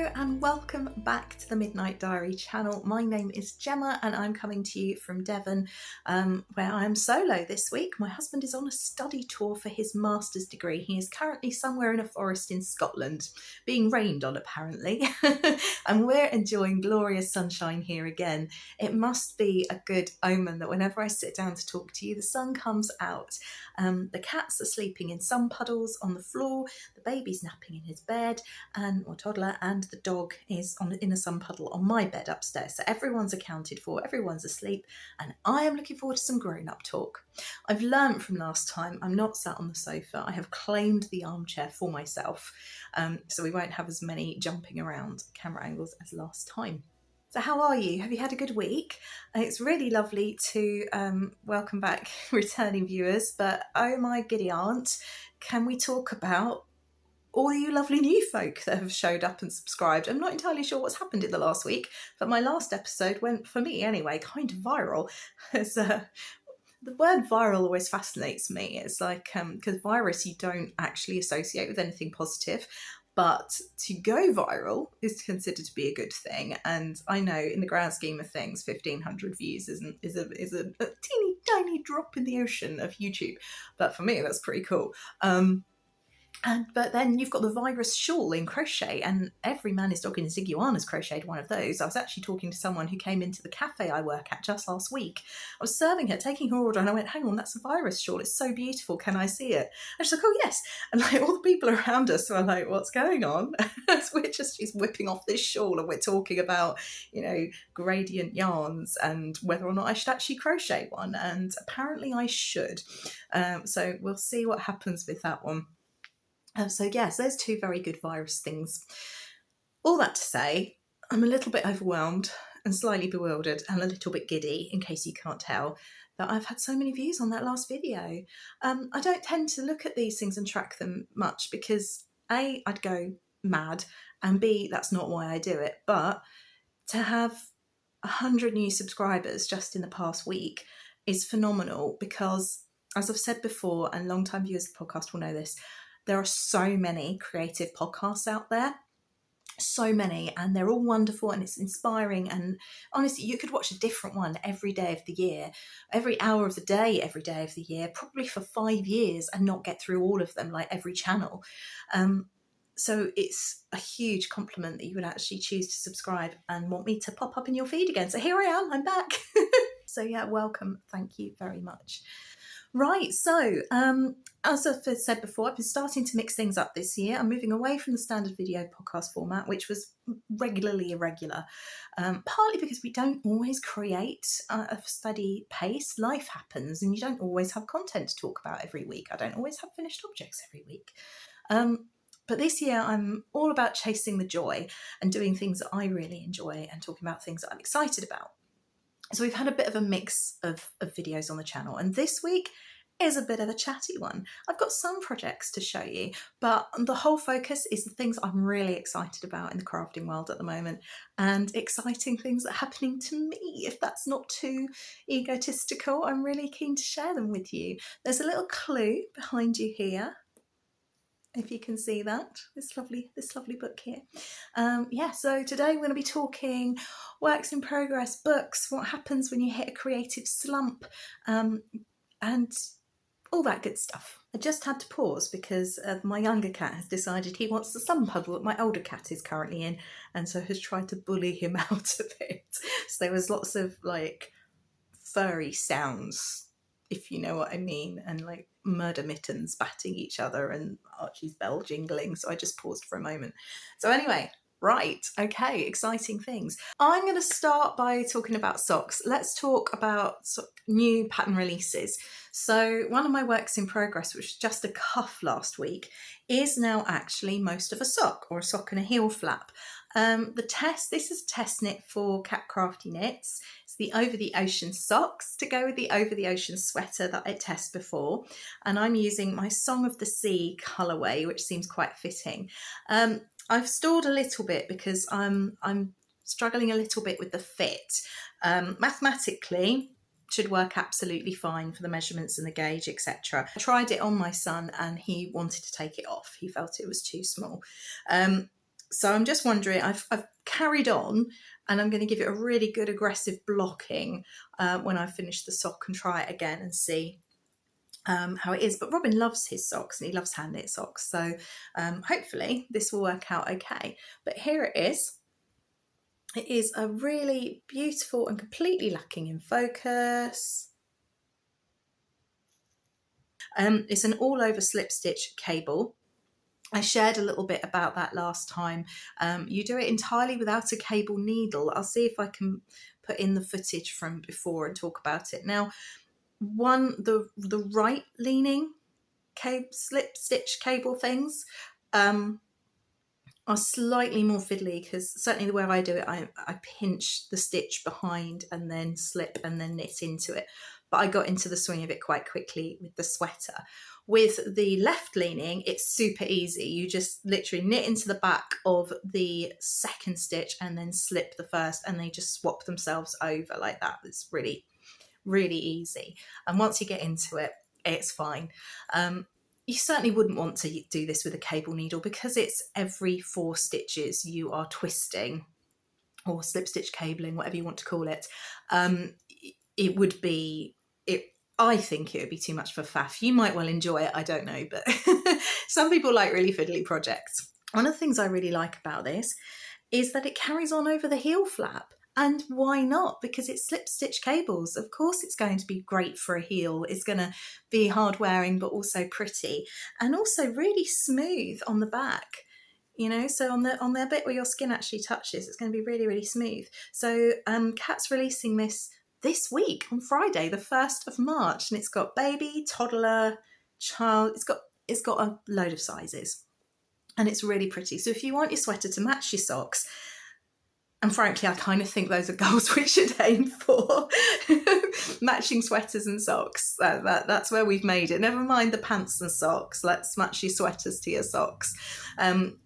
Hello and welcome back to the Midnight Diary channel. My name is Gemma and I'm coming to you from Devon, where I am solo this week. My husband is on a study tour for his master's degree. He is currently somewhere in a forest in Scotland, being rained on apparently, and we're enjoying glorious sunshine here again. It must be a good omen that whenever I sit down to talk to you, the sun comes out. The cats are sleeping in sun puddles on the floor, the baby's napping in his bed, or toddler, and the dog is in a sun puddle on my bed upstairs. So everyone's accounted for, everyone's asleep, and I am looking forward to some grown-up talk. I've learnt from last time, I'm not sat on the sofa. I have claimed the armchair for myself, so we won't have as many jumping around camera angles as last time. So how are you? Have you had a good week? It's really lovely to welcome back returning viewers, but oh my giddy aunt, can we talk about all you lovely new folk that have showed up and subscribed? I'm not entirely sure what's happened in the last week, but my last episode went, for me anyway, kind of viral. The word viral always fascinates me. It's like, because virus you don't actually associate with anything positive, but to go viral is considered to be a good thing. And I know in the grand scheme of things, 1,500 views is a teeny tiny drop in the ocean of YouTube. But for me, that's pretty cool. But then you've got the virus shawl in crochet, and every man, his dog and his iguana's crocheted one of those. I was actually talking to someone who came into the cafe I work at just last week. I was serving her, taking her order, and I went, hang on, that's a virus shawl. It's so beautiful. Can I see it? And she's like, oh, yes. And like all the people around us were like, what's going on? She's whipping off this shawl, and we're talking about, gradient yarns and whether or not I should actually crochet one. And apparently I should. So we'll see what happens with that one. So yes, there's two very good virus things. All that to say, I'm a little bit overwhelmed and slightly bewildered and a little bit giddy, in case you can't tell, that I've had so many views on that last video. I don't tend to look at these things and track them much because A, I'd go mad, and B, that's not why I do it. But to have 100 new subscribers just in the past week is phenomenal because, as I've said before, and long-time viewers of the podcast will know this, there are so many creative podcasts out there, so many, and they're all wonderful and it's inspiring. And honestly, you could watch a different one every day of the year, every hour of the day, every day of the year, probably for 5 years and not get through all of them, like every channel. So it's a huge compliment that you would actually choose to subscribe and want me to pop up in your feed again. So here I am, I'm back. So yeah, welcome. Thank you very much. Right, so as I've said before, I've been starting to mix things up this year. I'm moving away from the standard video podcast format, which was regularly irregular, partly because we don't always create a steady pace. Life happens and you don't always have content to talk about every week. I don't always have finished objects every week. But this year I'm all about chasing the joy and doing things that I really enjoy and talking about things that I'm excited about. So we've had a bit of a mix of videos on the channel, and this week is a bit of a chatty one. I've got some projects to show you, but the whole focus is the things I'm really excited about in the crafting world at the moment, and exciting things that are happening to me. If that's not too egotistical, I'm really keen to share them with you. There's a little clue behind you here, if you can see that, this lovely book here. So today we're going to be talking works in progress, books, what happens when you hit a creative slump, and all that good stuff. I just had to pause because my younger cat has decided he wants the sun puddle that my older cat is currently in, and so has tried to bully him out of it. So there was lots of like furry sounds, if you know what I mean, and like murder mittens batting each other and Archie's bell jingling. So I just paused for a moment. So anyway, right, okay, exciting things. I'm going to start by talking about socks. Let's talk about new pattern releases. So one of my works in progress, which was just a cuff last week, is now actually most of a sock, or a sock and a heel flap. This is a test knit for Cat Crafty Knits. It's the Over the Ocean socks to go with the Over the Ocean sweater that I tested before. And I'm using my Song of the Sea colourway, which seems quite fitting. I've stalled a little bit because I'm struggling a little bit with the fit. Mathematically, should work absolutely fine for the measurements and the gauge, etc. I tried it on my son and he wanted to take it off. He felt it was too small. So I'm just wondering, I've carried on, and I'm going to give it a really good aggressive blocking when I finish the sock and try it again and see how it is. But Robin loves his socks and he loves hand knit socks, so hopefully this will work out okay. But here it is. It is a really beautiful and completely lacking in focus. It's an all over slip stitch cable. I shared a little bit about that last time. You do it entirely without a cable needle. I'll see if I can put in the footage from before and talk about it. Now, the right leaning slip stitch cable things are slightly more fiddly, because certainly the way I do it, I pinch the stitch behind and then slip and then knit into it. But I got into the swing of it quite quickly with the sweater. With the left leaning, it's super easy. You just literally knit into the back of the second stitch and then slip the first, and they just swap themselves over like that. It's really, really easy. And once you get into it, it's fine. You certainly wouldn't want to do this with a cable needle, because it's every 4 stitches you are twisting, or slip stitch cabling, whatever you want to call it. It would be, I think it would be too much for faff. You might well enjoy it, I don't know, but some people like really fiddly projects. One of the things I really like about this is that it carries on over the heel flap. And why not? Because it's slip stitch cables. Of course it's going to be great for a heel. It's going to be hard wearing, but also pretty, and also really smooth on the back. You know, so on the bit where your skin actually touches, it's going to be really, really smooth. So Kat's releasing this week on Friday, the 1st of March, and it's got baby, toddler, child. It's got a load of sizes, and it's really pretty. So if you want your sweater to match your socks, and frankly, I kind of think those are goals we should aim for. Matching sweaters and socks. That's where we've made it. Never mind the pants and socks. Let's match your sweaters to your socks.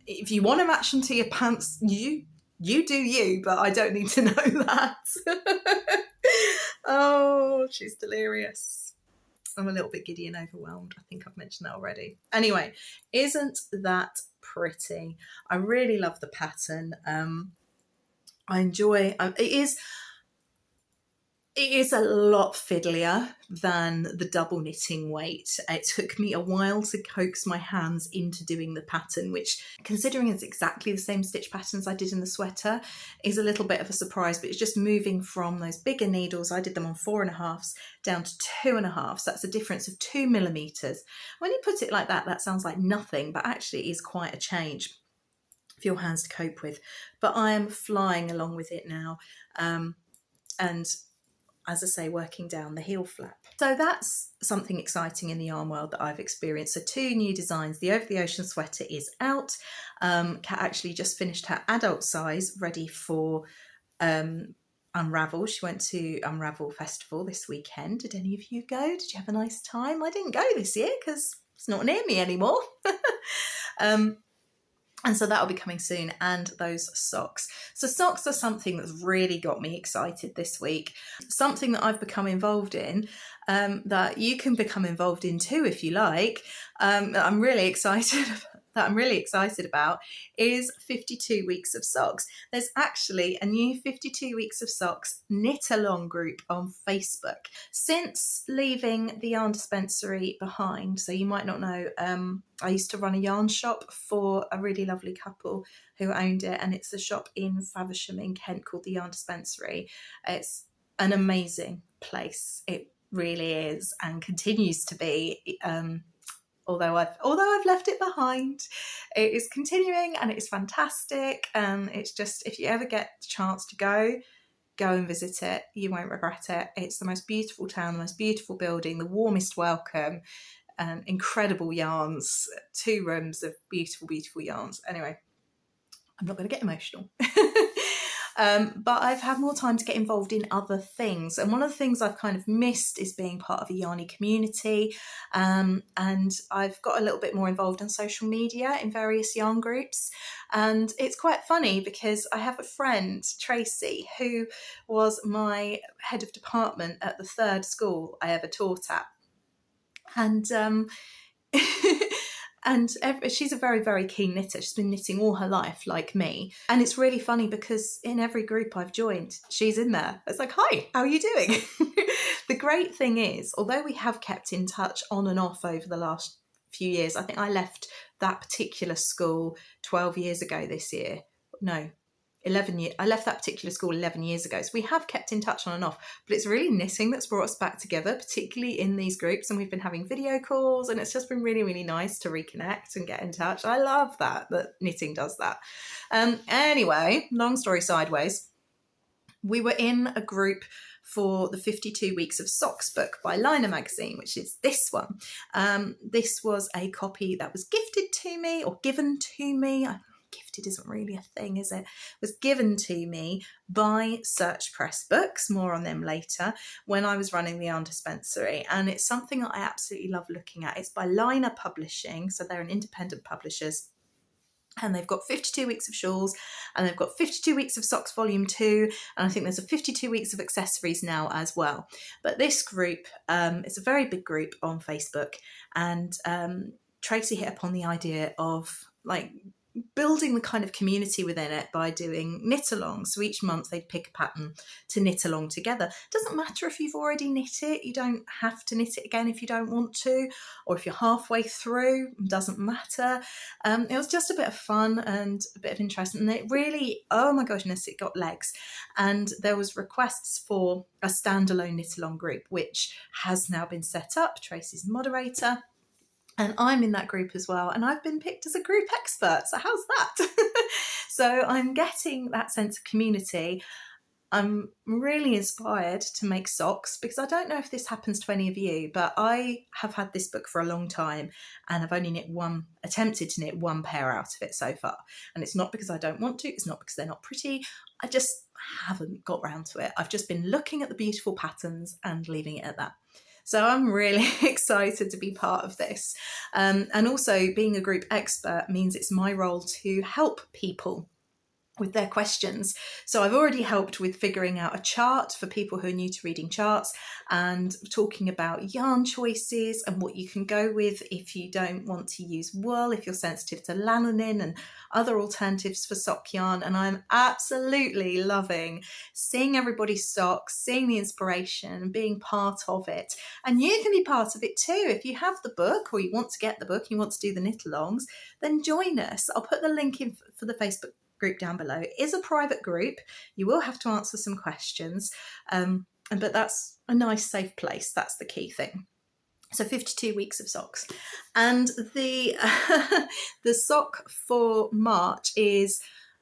If you want to match them to your pants, you do you, but I don't need to know that. Oh, she's delirious. I'm a little bit giddy and overwhelmed. I think I've mentioned that already. Anyway, isn't that pretty? I really love the pattern. I enjoy it is a lot fiddlier than the double knitting weight. It took me a while to coax my hands into doing the pattern, which, considering it's exactly the same stitch patterns I did in the sweater, is a little bit of a surprise. But it's just moving from those bigger needles, I did them on 4.5s, down to 2.5. So that's a difference of 2 millimeters. When you put it like that, that sounds like nothing, but actually it is quite a change for your hands to cope with. But I am flying along with it now, and as I say, working down the heel flap. So that's something exciting in the yarn world that I've experienced. So 2 new designs. The Over the Ocean sweater is out. Kat actually just finished her adult size, ready for Unravel. She went to Unravel Festival this weekend. Did any of you go? Did you have a nice time? I didn't go this year because it's not near me anymore. And so that'll be coming soon, and those socks. So socks are something that's really got me excited this week. Something that I've become involved in, that you can become involved in too if you like. That I'm really excited about is 52 weeks of socks. There's actually a new 52 weeks of socks knit along group on Facebook. Since leaving the Yarn Dispensary behind, so you might not know, I used to run a yarn shop for a really lovely couple who owned it, and it's a shop in Faversham in Kent called the Yarn Dispensary. It's an amazing place. It really is, and continues to be. Although I've left it behind, it is continuing and it is fantastic. And it's just, if you ever get the chance to go and visit it. You won't regret it. It's the most beautiful town, the most beautiful building, the warmest welcome, incredible yarns, 2 rooms of beautiful, beautiful yarns. Anyway, I'm not going to get emotional. But I've had more time to get involved in other things. And one of the things I've kind of missed is being part of a yarny community. And I've got a little bit more involved in social media in various yarn groups. And it's quite funny because I have a friend, Tracy, who was my head of department at the 3rd school I ever taught at. And And she's a very, very keen knitter. She's been knitting all her life, like me. And it's really funny because in every group I've joined, she's in there. It's like, hi, how are you doing? The great thing is, although we have kept in touch on and off over the last few years, I think I left that particular school 12 years ago this year. No, 11 years. I left that particular school 11 years ago. So we have kept in touch on and off, but it's really knitting that's brought us back together, particularly in these groups. And we've been having video calls, and it's just been really, really nice to reconnect and get in touch. I love that knitting does that. Anyway, long story sideways, we were in a group for the 52 Weeks of Socks book by Laine magazine, which is this one. This was a copy that was gifted to me, or given to me. Gifted isn't really a thing, is it? It was given to me by Search Press Books, more on them later, when I was running the Yarn Dispensary. And it's something that I absolutely love looking at. It's by Laine Publishing, so they're an independent publishers. And they've got 52 Weeks of Shawls, and they've got 52 Weeks of Socks Volume 2, and I think there's a 52 Weeks of Accessories now as well. But this group, it's a very big group on Facebook, and Tracy hit upon the idea of like building the kind of community within it by doing knit-alongs. So each month they'd pick a pattern to knit along together. It doesn't matter if you've already knit it. You don't have to knit it again if you don't want to, or if you're halfway through, it doesn't matter. It was just a bit of fun and a bit of interest, and it really, oh my goodness, it got legs. And there was requests for a standalone knit-along group, which has now been set up. Tracy's moderator. And I'm in that group as well. And I've been picked as a group expert. So how's that? So I'm getting that sense of community. I'm really inspired to make socks, because I don't know if this happens to any of you, but I have had this book for a long time and I've only attempted to knit one pair out of it so far. And it's not because I don't want to. It's not because they're not pretty. I just haven't got round to it. I've just been looking at the beautiful patterns and leaving it at that. So I'm really excited to be part of this. And also being a group expert means it's my role to help people with their questions. So I've already helped with figuring out a chart for people who are new to reading charts, and talking about yarn choices and what you can go with if you don't want to use wool, if you're sensitive to lanolin, and other alternatives for sock yarn. And I'm absolutely loving seeing everybody's socks, seeing the inspiration and being part of it. And you can be part of it too. If you have the book, or you want to get the book, you want to do the knit-alongs, then join us. I'll put the link in for the Facebook group down below. It is a private group. You will have to answer some questions, but that's a nice, safe place. That's the key thing. So 52 Weeks of Socks. And the the sock for March is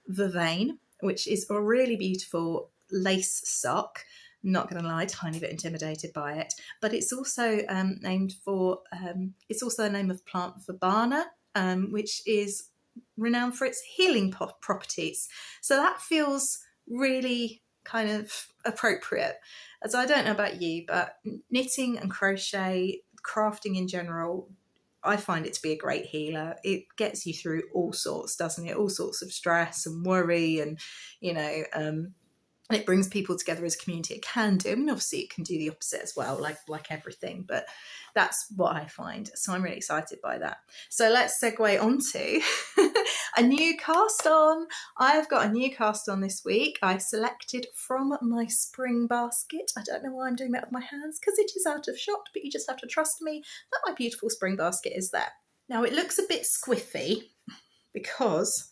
Vervain, which is a really beautiful lace sock. Not going to lie, tiny bit intimidated by it, but it's also named for, it's also the name of plant verbena, which is renowned for its healing properties. So that feels really kind of appropriate. As I don't know about you, but knitting and crochet, crafting in general, I find it to be a great healer. It gets you through all sorts, doesn't it? All sorts of stress and worry, and it brings people together as a community. It can do. I mean, obviously it can do the opposite as well, like everything, but that's what I find. So I'm really excited by that. So let's segue onto a new cast on. I've got a new cast on this week. I selected from my spring basket. I don't know why I'm doing that with my hands, because it is out of shot, but you just have to trust me that my beautiful spring basket is there. Now it looks a bit squiffy because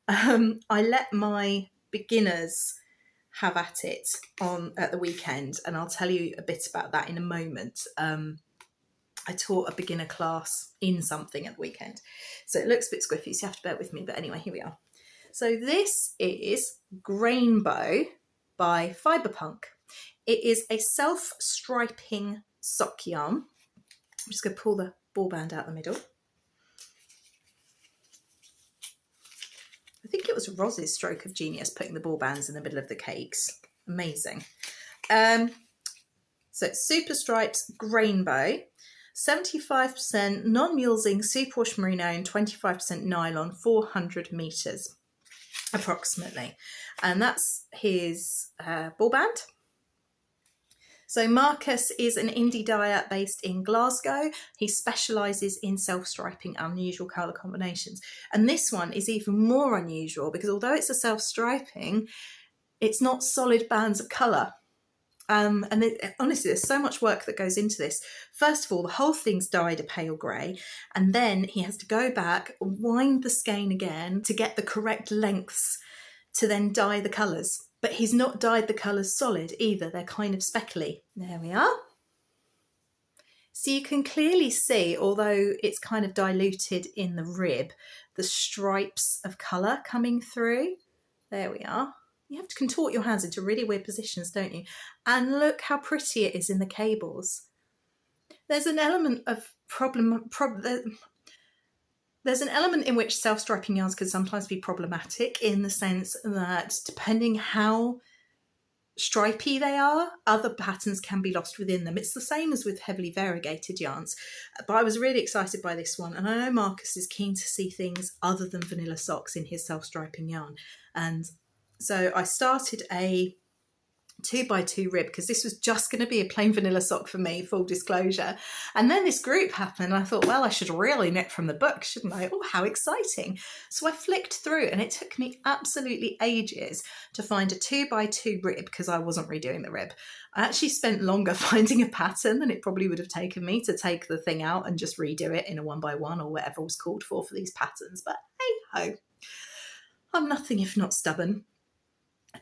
I let my beginners have at it at the weekend, and I'll tell you a bit about that in a moment. I taught a beginner class in something at the weekend, so it looks a bit squiffy, so you have to bear with me, but anyway, here we are. So this is Grainbow by Fibre Punk. It is a self-striping sock yarn. I'm just going to pull the ball band out the middle. I think it was Roz's stroke of genius putting the ball bands in the middle of the cakes. Amazing. So it's Super Stripes Grainbow, 75% non-mulesing superwash merino and 25% nylon, 400 metres approximately. And that's his ball band. So Marcus is an indie dyer based in Glasgow. He specialises in self-striping unusual colour combinations. And this one is even more unusual because although it's a self-striping, it's not solid bands of colour. Honestly, there's so much work that goes into this. First of all, the whole thing's dyed a pale grey, and then he has to go back, wind the skein again to get the correct lengths to then dye the colours. But he's not dyed the colours solid either. They're kind of speckly. There we are. So you can clearly see, although it's kind of diluted in the rib, the stripes of colour coming through. There we are. You have to contort your hands into really weird positions, don't you? And look how pretty it is in the cables. There's an element of there's an element in which self-striping yarns can sometimes be problematic in the sense that depending how stripy they are, other patterns can be lost within them. It's the same as with heavily variegated yarns. But I was really excited by this one, and I know Marcus is keen to see things other than vanilla socks in his self-striping yarn. And so I started a 2x2 rib because this was just going to be a plain vanilla sock for me, full disclosure. And then this group happened and I thought, well, I should really knit from the book, shouldn't I? Oh, how exciting. So I flicked through and it took me absolutely ages to find a 2x2 rib because I wasn't redoing the rib. I actually spent longer finding a pattern than it probably would have taken me to take the thing out and just redo it in a 1x1 or whatever was called for these patterns. But hey ho, I'm nothing if not stubborn.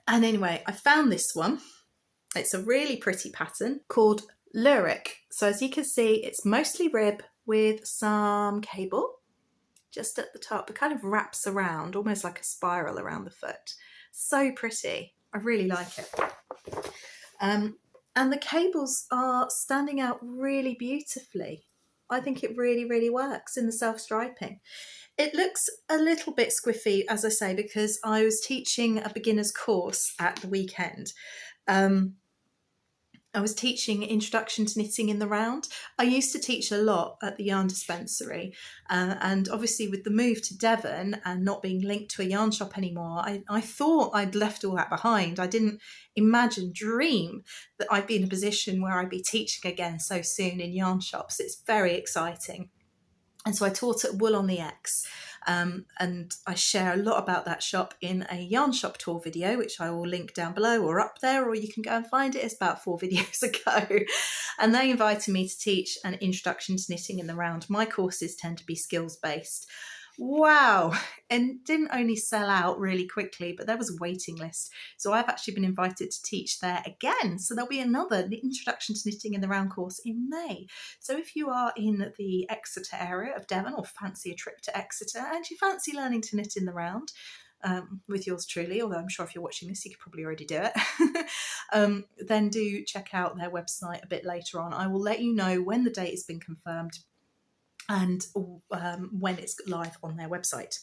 And anyway, I found this one. It's a really pretty pattern called Lurik. So as you can see, it's mostly rib with some cable just at the top. It kind of wraps around, almost like a spiral around the foot. So pretty. I really like it. And the cables are standing out really beautifully. I think it really, really works in the self-striping. It looks a little bit squiffy, as I say, because I was teaching a beginner's course at the weekend. I was teaching Introduction to Knitting in the Round. I used to teach a lot at the Yarn Dispensary, and obviously with the move to Devon and not being linked to a yarn shop anymore, I thought I'd left all that behind. I didn't dream that I'd be in a position where I'd be teaching again so soon in yarn shops. It's very exciting. And so I taught at Wool on the X, and I share a lot about that shop in a yarn shop tour video, which I will link down below or up there, or you can go and find it. It's about 4 videos ago. And they invited me to teach an Introduction to Knitting in the Round. My courses tend to be skills-based. Wow. And didn't only sell out really quickly, but there was a waiting list. So I've actually been invited to teach there again. So there'll be another Introduction to Knitting in the Round course in May. So if you are in the Exeter area of Devon or fancy a trip to Exeter and you fancy learning to knit in the round, with yours truly, although I'm sure if you're watching this you could probably already do it, then do check out their website a bit later on. I will let you know when the date has been confirmed and when it's live on their website.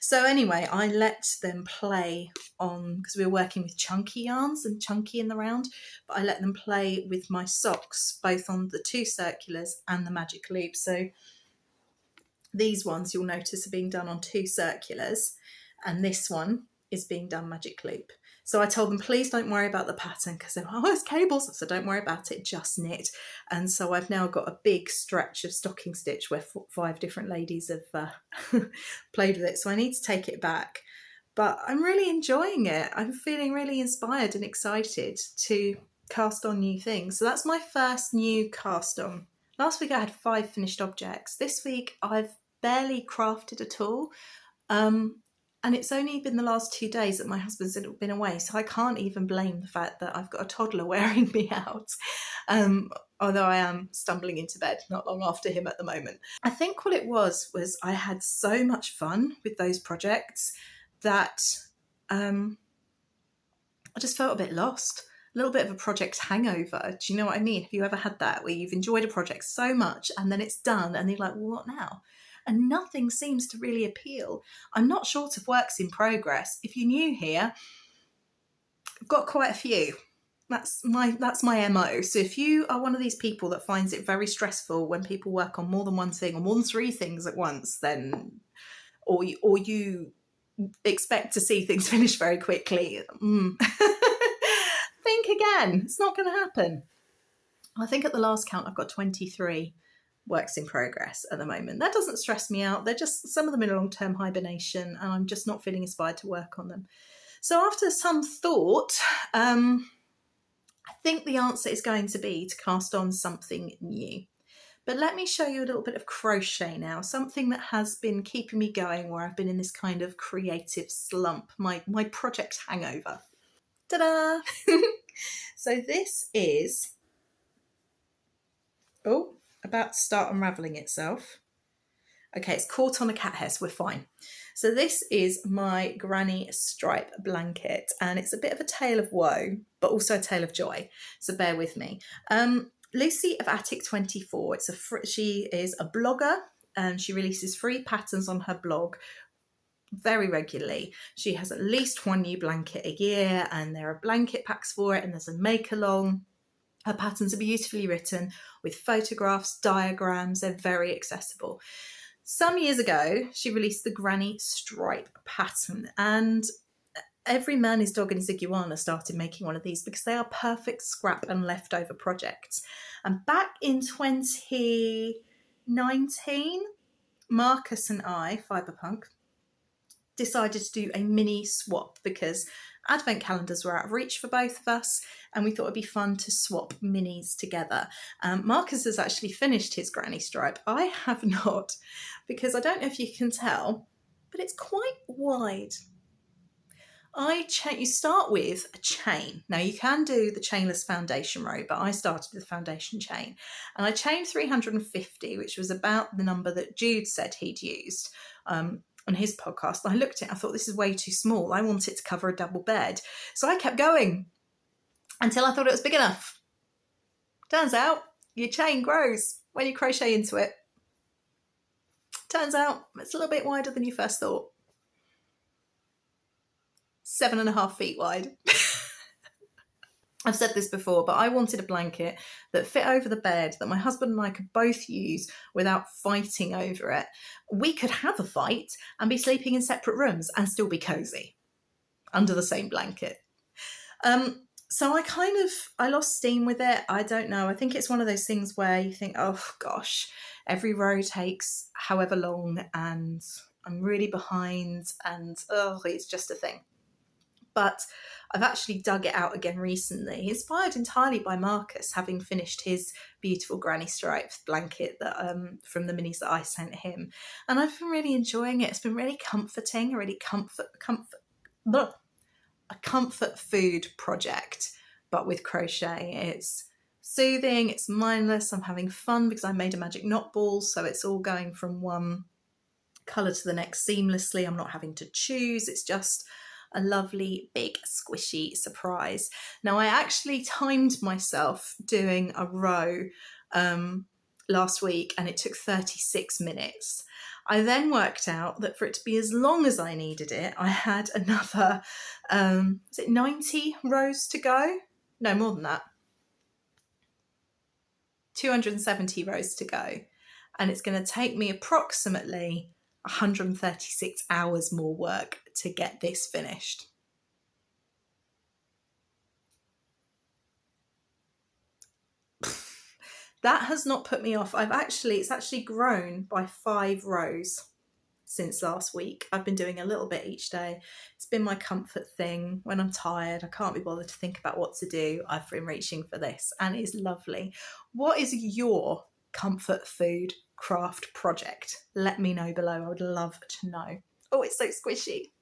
So anyway, I let them play on, because we were working with chunky yarns and chunky in the round, but I let them play with my socks, both on the 2 circulars and the magic loop. So these ones you'll notice are being done on 2 circulars, and this one is being done magic loop. So I told them, please don't worry about the pattern, because they're, oh, it's cables. So don't worry about it, just knit. And so I've now got a big stretch of stocking stitch where 5 different ladies have played with it. So I need to take it back. But I'm really enjoying it. I'm feeling really inspired and excited to cast on new things. So that's my first new cast on. Last week I had 5 finished objects. This week I've barely crafted at all. And it's only been the last 2 days that my husband's been away, so I can't even blame the fact that I've got a toddler wearing me out, although I am stumbling into bed not long after him at the moment. I think what it was I had so much fun with those projects that I just felt a bit lost. A little bit of a project hangover. Do you know what I mean? Have you ever had that, where you've enjoyed a project so much and then it's done and you're like, well, what now? And nothing seems to really appeal. I'm not short of works in progress. If you're new here, I've got quite a few. That's my MO. So if you are one of these people that finds it very stressful when people work on more than one thing or more than 3 things at once, then or you expect to see things finish very quickly, think again. It's not going to happen. I think at the last count I've got 23 works in progress at the moment. That doesn't stress me out. They're just, some of them in long-term hibernation, and I'm just not feeling inspired to work on them. So after some thought, I think the answer is going to be to cast on something new. But let me show you a little bit of crochet now, something that has been keeping me going where I've been in this kind of creative slump, my project hangover. Ta-da! So this is, about to start unravelling itself. Okay, it's caught on a cat hair, so we're fine. So this is my granny stripe blanket, and it's a bit of a tale of woe, but also a tale of joy. So bear with me. Lucy of Attic24, she is a blogger, and she releases free patterns on her blog very regularly. She has at least one new blanket a year, and there are blanket packs for it, and there's a make along. Her patterns are beautifully written with photographs, diagrams. They're very accessible. Some years ago, she released the Granny Stripe pattern, and every man, his dog and his iguana started making one of these because they are perfect scrap and leftover projects. And back in 2019, Marcus and I, Fibre Punk, decided to do a mini swap because advent calendars were out of reach for both of us, and we thought it'd be fun to swap minis together. Marcus has actually finished his granny stripe. I have not, because I don't know if you can tell, but it's quite wide. You start with a chain. Now you can do the chainless foundation row, but I started with the foundation chain, and I chained 350, which was about the number that Jude said he'd used on his podcast. I looked at it, I thought this is way too small. I want it to cover a double bed. So I kept going until I thought it was big enough. Turns out your chain grows when you crochet into it. Turns out it's a little bit wider than you first thought. 7.5 feet wide. I've said this before, but I wanted a blanket that fit over the bed that my husband and I could both use without fighting over it. We could have a fight and be sleeping in separate rooms and still be cozy under the same blanket. So I lost steam with it. I don't know. I think it's one of those things where you think, oh gosh, every row takes however long and I'm really behind and it's just a thing. But I've actually dug it out again recently, inspired entirely by Marcus, having finished his beautiful granny stripes blanket that from the minis that I sent him. And I've been really enjoying it. It's been really comforting, a really a comfort food project, but with crochet. It's soothing, it's mindless, I'm having fun because I made a magic knot ball, so it's all going from one colour to the next seamlessly. I'm not having to choose, it's just a lovely, big, squishy surprise. Now, I actually timed myself doing a row last week, and it took 36 minutes. I then worked out that for it to be as long as I needed it, I had another, 90 rows to go? No, more than that. 270 rows to go. And it's going to take me approximately 136 hours more work to get this finished. That has not put me off. It's actually grown by 5 rows since last week. I've been doing a little bit each day. It's been my comfort thing. When I'm tired, I can't be bothered to think about what to do, I've been reaching for this, and it's lovely. What is your comfort food craft project? Let me know below. I would love to know. Oh, it's so squishy.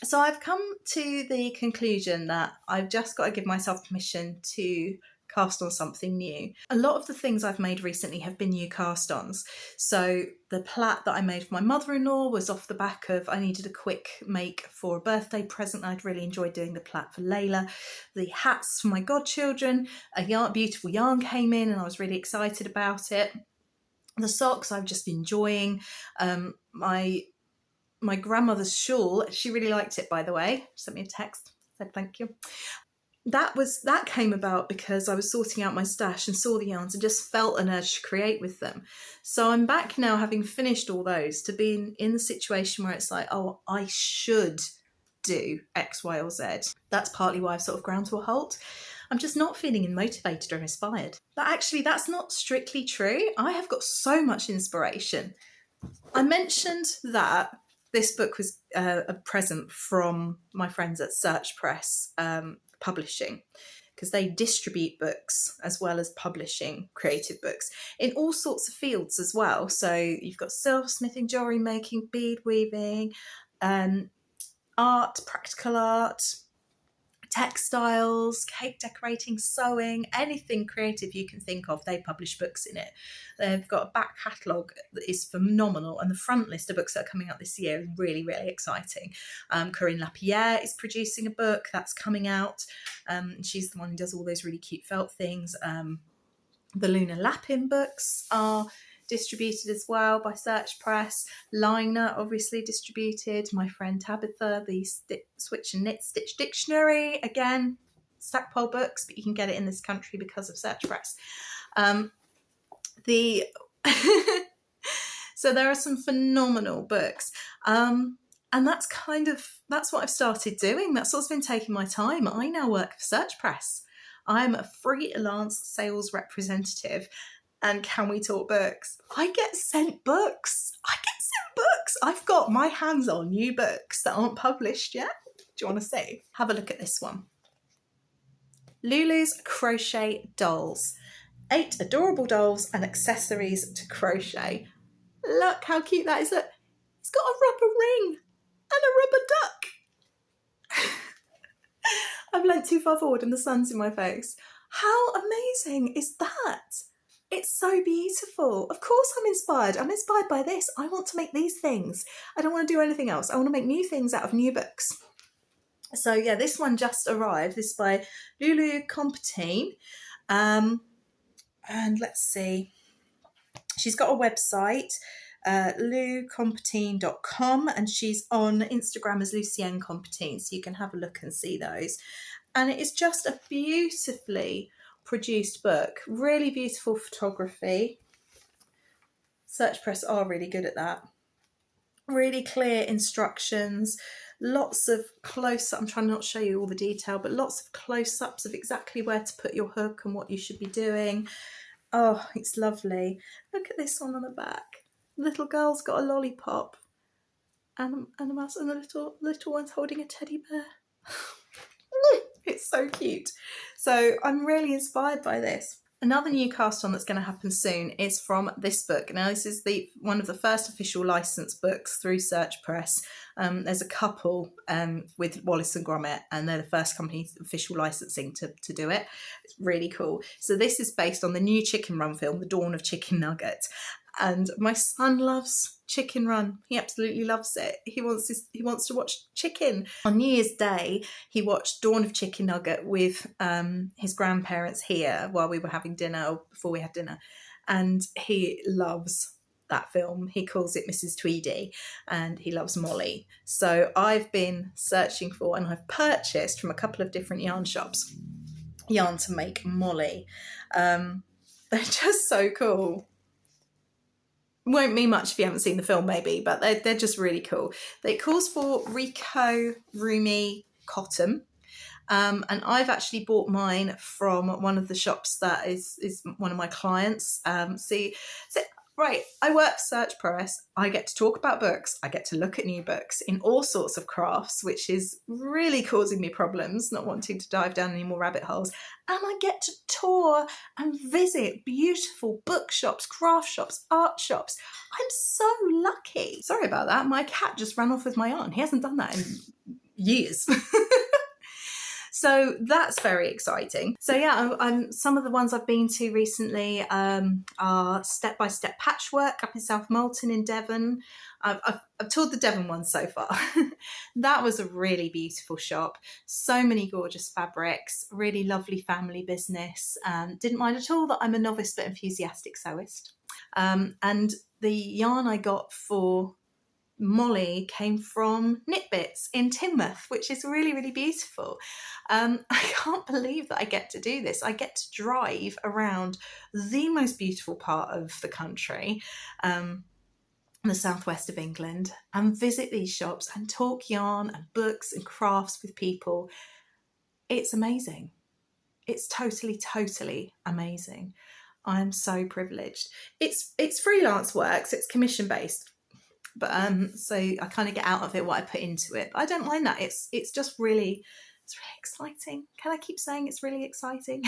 So I've come to the conclusion that I've just got to give myself permission to cast on something new. A lot of the things I've made recently have been new cast-ons. So the plait that I made for my mother-in-law was off the back of, I needed a quick make for a birthday present. I'd really enjoyed doing the plait for Layla. The hats for my godchildren, beautiful yarn came in and I was really excited about it. The socks I've just been enjoying. My grandmother's shawl, she really liked it, by the way. She sent me a text, said thank you. That came about because I was sorting out my stash and saw the yarns and just felt an urge to create with them. So I'm back now, having finished all those, to be in the situation where it's like, oh, I should do X, Y, or Z. That's partly why I've sort of ground to a halt. I'm just not feeling motivated or inspired. But actually, that's not strictly true. I have got so much inspiration. I mentioned that this book was a present from my friends at Search Press Publishing, because they distribute books as well as publishing creative books in all sorts of fields as well. So you've got silversmithing, jewellery making, bead weaving, art, practical art, textiles, cake decorating, sewing, anything creative you can think of, they publish books in it. They've got a back catalogue that is phenomenal, and the front list of books that are coming out this year is really, really exciting. Corinne Lapierre is producing a book that's coming out. She's the one who does all those really cute felt things. The Luna Lapin books are distributed as well by Search Press. Laine, obviously distributed. My friend Tabitha, the Switch and Knit Stitch Dictionary, again, Stackpole Books, but you can get it in this country because of Search Press. So there are some phenomenal books. And that's what I've started doing. That's what's been taking my time. I now work for Search Press. I'm a freelance sales representative. And can we talk books? I get sent books. I've got my hands on new books that aren't published yet. Do you want to see? Have a look at this one. Lulu's Crochet Dolls. 8 adorable dolls and accessories to crochet. Look how cute that is. Look, it's got a rubber ring and a rubber duck. I've leant too far forward and the sun's in my face. How amazing is that? It's so beautiful. Of course I'm inspired. I'm inspired by this. I want to make these things. I don't want to do anything else. I want to make new things out of new books. So yeah, this one just arrived. This is by Lulu Comptine. And let's see. She's got a website, lucomptine.com, and she's on Instagram as Lucienne Comptine, so you can have a look and see those. And it is just a beautifully produced book, really beautiful photography. Search Press are really good at that. Really clear instructions, lots of close-up. I'm trying to not show you all the detail, but lots of close-ups of exactly where to put your hook and what you should be doing. Oh, it's lovely. Look at this one on the back. The little girl's got a lollipop and a mouse, and the little one's holding a teddy bear. It's so cute. So I'm really inspired by this. Another new cast on that's going to happen soon is from this book. Now, this is one of the first official licensed books through Search Press. There's a couple with Wallace and Gromit, and they're the first company official licensing to do it. It's really cool. So this is based on the new Chicken Run film, The Dawn of Chicken Nugget. And my son loves Chicken Run. He absolutely loves it. He wants to watch Chicken. On New Year's Day, he watched Dawn of Chicken Nugget with his grandparents here while we were having dinner, or before we had dinner. And he loves that film. He calls it Mrs. Tweedy, and he loves Molly. So I've been searching for, and I've purchased from a couple of different yarn shops, yarn to make Molly. They're just so cool. Won't mean much if you haven't seen the film, maybe, but they're just really cool. It calls for Rico Rumi cotton, and I've actually bought mine from one of the shops that is one of my clients. Right, I work for Search Press. I get to talk about books. I get to look at new books in all sorts of crafts, which is really causing me problems, not wanting to dive down any more rabbit holes. And I get to tour and visit beautiful bookshops, craft shops, art shops. I'm so lucky. Sorry about that. My cat just ran off with my yarn. He hasn't done that in years. So that's very exciting. So yeah, some of the ones I've been to recently are Step by Step Patchwork up in South Molton in Devon. I've toured the Devon one so far. That was a really beautiful shop. So many gorgeous fabrics, really lovely family business. Didn't mind at all that I'm a novice but enthusiastic sewist. And the yarn I got for Molly came from Knit Bits in Teignmouth, which is really, really beautiful. I can't believe that I get to do this. I get to drive around the most beautiful part of the country, the southwest of England, and visit these shops and talk yarn and books and crafts with people. It's amazing. It's totally amazing. I'm so privileged. It's freelance work, so it's commission based. But so I kind of get out of it what I put into it. But I don't mind that. It's just really, it's really exciting. Can I keep saying it's really exciting?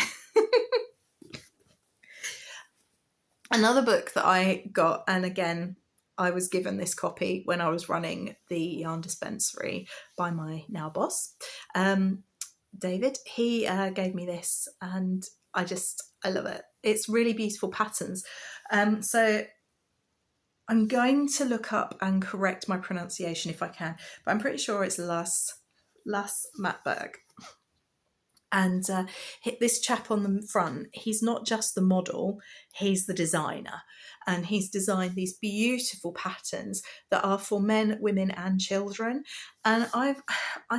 Another book that I got, and again, I was given this copy when I was running the Yarn Dispensary by my now boss, David. He gave me this, and I love it. It's really beautiful patterns. So I'm going to look up and correct my pronunciation if I can, but I'm pretty sure it's Las Matberg. And this chap on the front, he's not just the model, he's the designer. And he's designed these beautiful patterns that are for men, women and children. And I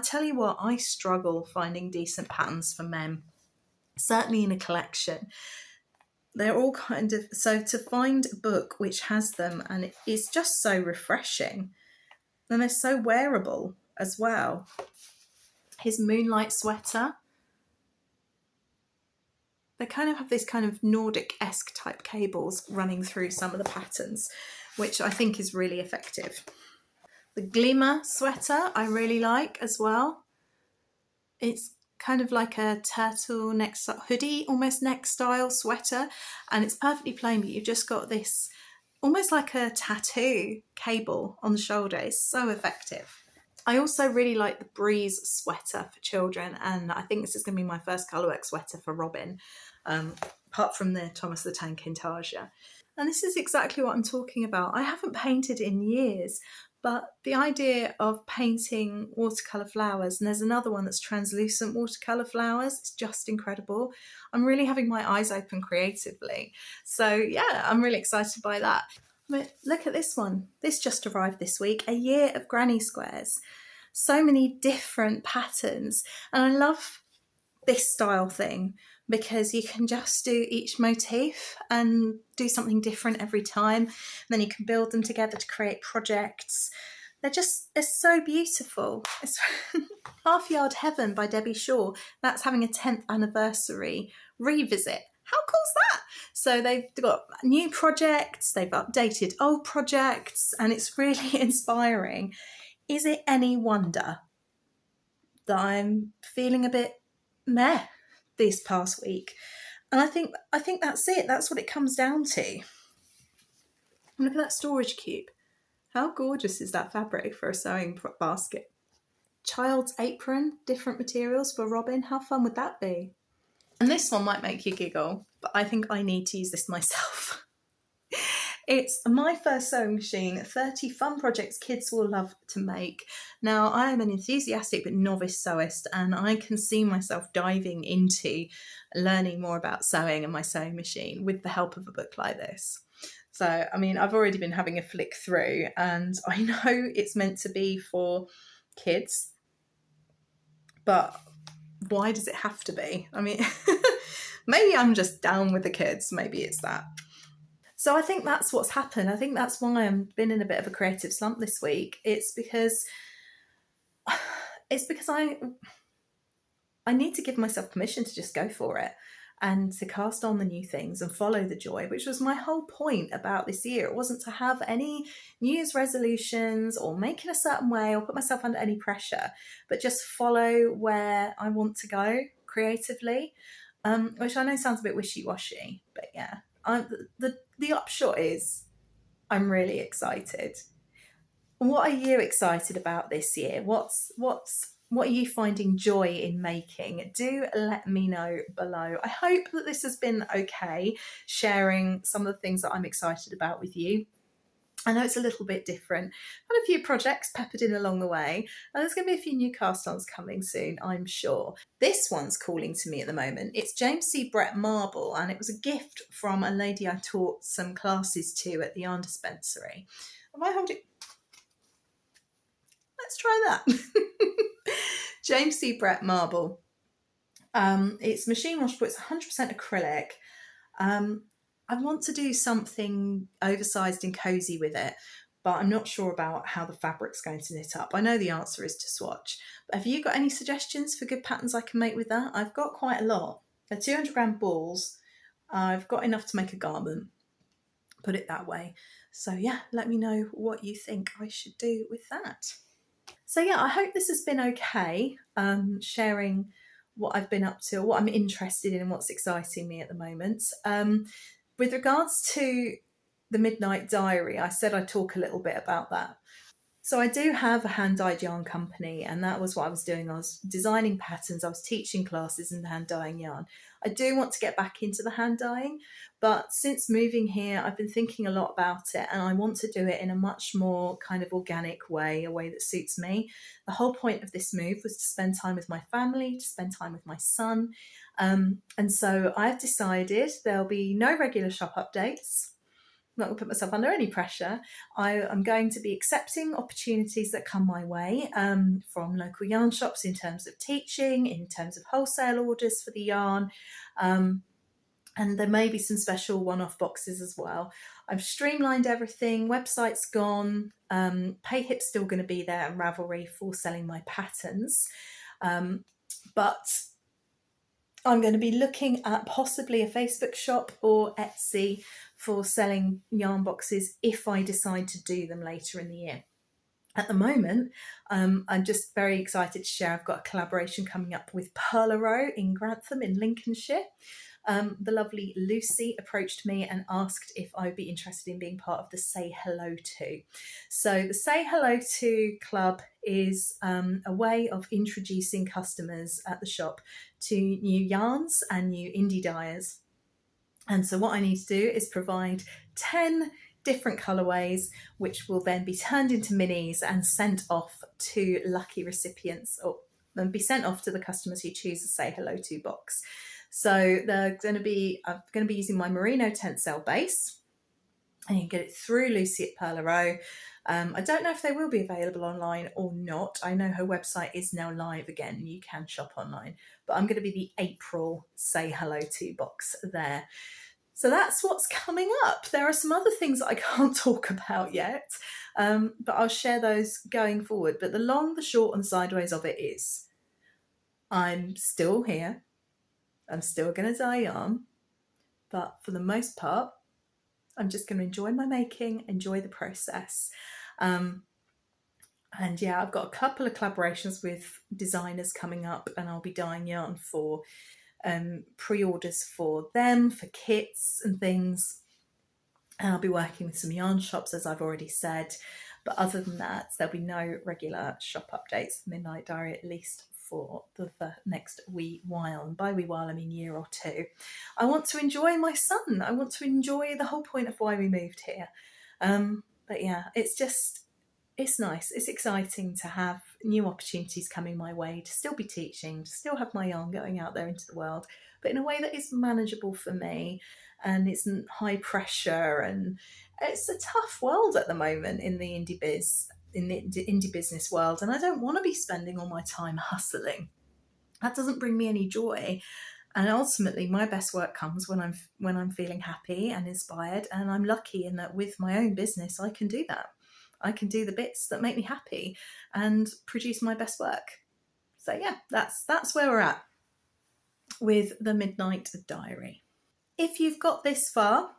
tell you what, I struggle finding decent patterns for men, certainly in a collection. They're all kind of, so to find a book which has them, and it's just so refreshing. And they're so wearable as well. His Moonlight sweater. They kind of have this kind of Nordic-esque type cables running through some of the patterns, which I think is really effective. The Glimmer sweater I really like as well. It's kind of like a turtle neck hoodie, almost neck style sweater, and it's perfectly plain, but you've just got this almost like a tattoo cable on the shoulder. It's so effective. I also really like the Breeze sweater for children, and I think this is going to be my first colourwork sweater for Robin, apart from the Thomas the Tank Intarsia. And this is exactly what I'm talking about. I haven't painted in years, but the idea of painting watercolour flowers, and there's another one that's translucent watercolour flowers, it's just incredible. I'm really having my eyes open creatively. So yeah, I'm really excited by that. But look at this one. This just arrived this week, a year of granny squares. So many different patterns. And I love this style thing because you can just do each motif and do something different every time. And then you can build them together to create projects. They're so beautiful. It's Half Yard Heaven by Debbie Shaw. That's having a 10th anniversary revisit. How cool's that? So they've got new projects, they've updated old projects, and it's really inspiring. Is it any wonder that I'm feeling a bit meh this past week? And I think that's it. That's what it comes down to. Look at that storage cube. How gorgeous is that fabric for a sewing basket? Child's apron, different materials for Robin. How fun would that be? And this one might make you giggle, but I think I need to use this myself. It's my first sewing machine, 30 fun projects kids will love to make. Now, I am an enthusiastic but novice sewist, and I can see myself diving into learning more about sewing and my sewing machine with the help of a book like this. So, I mean, I've already been having a flick through, and I know it's meant to be for kids, but why does it have to be? I mean, maybe I'm just down with the kids. Maybe it's that. So I think that's what's happened. I think that's why I've been in a bit of a creative slump this week. It's because I need to give myself permission to just go for it and to cast on the new things and follow the joy, which was my whole point about this year. It wasn't to have any New Year's resolutions or make it a certain way or put myself under any pressure, but just follow where I want to go creatively, which I know sounds a bit wishy-washy, but yeah. The upshot is I'm really excited. What are you excited about this year? What are you finding joy in making? Do let me know below. I hope that this has been okay, sharing some of the things that I'm excited about with you. I know it's a little bit different. Had a few projects peppered in along the way, and there's going to be a few new cast-ons coming soon, I'm sure. This one's calling to me at the moment. It's James C. Brett Marble, and it was a gift from a lady I taught some classes to at the Yarn Dispensary. Am I holding? Let's try that. James C. Brett Marble. It's machine washable. It's 100% acrylic. I want to do something oversized and cozy with it, but I'm not sure about how the fabric's going to knit up. I know the answer is to swatch, but have you got any suggestions for good patterns I can make with that? I've got quite a lot. They're 200-gram balls. I've got enough to make a garment, put it that way. So yeah, let me know what you think I should do with that. So yeah, I hope this has been okay, sharing what I've been up to, what I'm interested in and what's exciting me at the moment. With regards to the Midnight Diary, I said I'd talk a little bit about that. So I do have a hand-dyed yarn company, and that was what I was doing. I was designing patterns, I was teaching classes in hand-dyeing yarn. I do want to get back into the hand-dyeing, but since moving here, I've been thinking a lot about it, and I want to do it in a much more kind of organic way, a way that suits me. The whole point of this move was to spend time with my family, to spend time with my son. And so I've decided there'll be no regular shop updates. I'm not going to put myself under any pressure. I'm going to be accepting opportunities that come my way from local yarn shops in terms of teaching, in terms of wholesale orders for the yarn, and there may be some special one-off boxes as well. I've streamlined everything, website's gone, Payhip's still going to be there, and Ravelry for selling my patterns. But I'm going to be looking at possibly a Facebook shop or Etsy for selling yarn boxes if I decide to do them later in the year. At the moment, I'm just very excited to share I've got a collaboration coming up with Perlerow in Grantham in Lincolnshire. The lovely Lucy approached me and asked if I would be interested in being part of the Say Hello To. So the Say Hello To club is a way of introducing customers at the shop to new yarns and new indie dyers. And so what I need to do is provide 10 different colourways, which will then be turned into minis and sent off to lucky recipients, or be sent off to the customers who choose the Say Hello To box. So I'm going to be using my merino tencel base, and you can get it through Lucy at Perlerow. I don't know if they will be available online or not. I know her website is now live again. You can shop online, but I'm going to be the April Say Hello To box there. So that's what's coming up. There are some other things that I can't talk about yet, but I'll share those going forward. But the long, the short and sideways of it is I'm still here. I'm still going to dye yarn, but for the most part, I'm just going to enjoy my making, enjoy the process. And yeah, I've got a couple of collaborations with designers coming up, and I'll be dyeing yarn for pre-orders for them, for kits and things. And I'll be working with some yarn shops, as I've already said. But other than that, there'll be no regular shop updates for Midnight Diary, at least for the next wee while. And by wee while, I mean year or two. I want to enjoy my son. I want to enjoy the whole point of why we moved here. But yeah, it's nice. It's exciting to have new opportunities coming my way, to still be teaching, to still have my yarn going out there into the world, but in a way that is manageable for me and isn't high pressure. And it's a tough world at the moment in the indie business world, and I don't want to be spending all my time hustling. That doesn't bring me any joy. And ultimately, my best work comes when I'm feeling happy and inspired, and I'm lucky in that with my own business, I can do that. I can do the bits that make me happy and produce my best work. So yeah, that's where we're at with the Midnight Diary. If you've got this far,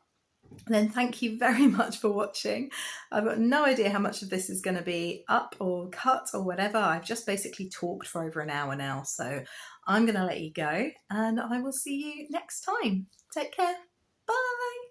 then thank you very much for watching. I've got no idea how much of this is going to be up or cut or whatever. I've just basically talked for over an hour now, so I'm going to let you go, and I will see you next time. Take care. Bye.